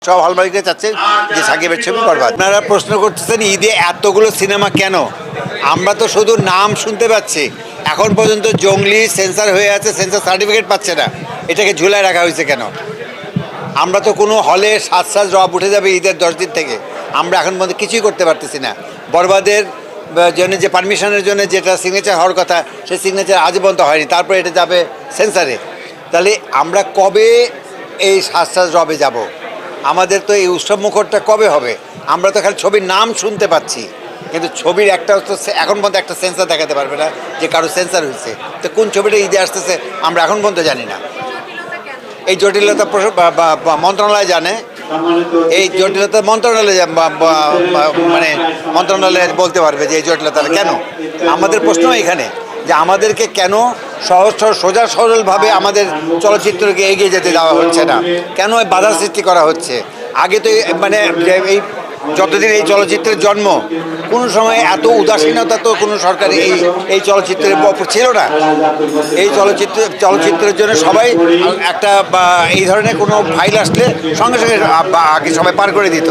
সব হল মালিকরা চাচ্ছে যে সাকিবের ছবি বরবাদ। আপনারা প্রশ্ন করতেছেন ঈদে এতগুলো সিনেমা কেন? আমরা তো শুধু নাম শুনতে পাচ্ছি, এখন পর্যন্ত জঙ্গলি সেন্সার হয়ে আছে, সেন্সার সার্টিফিকেট পাচ্ছে না। এটাকে ঝুলায় রাখা হয়েছে কেন? আমরা তো কোনো হলে সাজ রব উঠে যাবে ঈদের 10 দিন থেকে, আমরা এখন পর্যন্ত কিছুই করতে পারতেছি না। বরবাদের জন্য যে পারমিশনের জন্য যেটা সিগনেচার হওয়ার কথা, সেই সিগনেচার আজ পর্যন্ত হয়নি, তারপরে এটা যাবে সেন্সারে। তাহলে আমরা কবে এই সাজ রবে যাব? আমাদের তো এই উৎসব মুখরটা কবে হবে? আমরা তো খালি ছবির নাম শুনতে পাচ্ছি, কিন্তু ছবির একটা তো এখন পর্যন্ত একটা সেন্সার দেখাতে পারবে না যে কারো সেন্সার হয়েছে। তো কোন ছবিটা ঈদে আসতেছে আমরা এখন পর্যন্ত জানি না। এই জটিলতা মন্ত্রণালয় জানে, এই জটিলতা মন্ত্রণালয় মানে মন্ত্রণালয় বলতে পারবে যে এই জটিলতাটা কেন। আমাদের প্রশ্ন এখানে যে আমাদেরকে কেন সোজা সরলভাবে আমাদের চলচ্চিত্রকে এগিয়ে যেতে দেওয়া হচ্ছে না, কেন বাধার সৃষ্টি করা হচ্ছে? আগে তো মানে এই যতদিন এই চলচ্চিত্রের জন্ম, কোনো সময় এত উদাসীনতা তো কোনো সরকার এই চলচ্চিত্রের ছিল না। এই চলচ্চিত্রের জন্য সবাই একটা বা এই ধরনের কোনো ফাইল আসলে সঙ্গে সঙ্গে আগে সবাই পার করে দিত।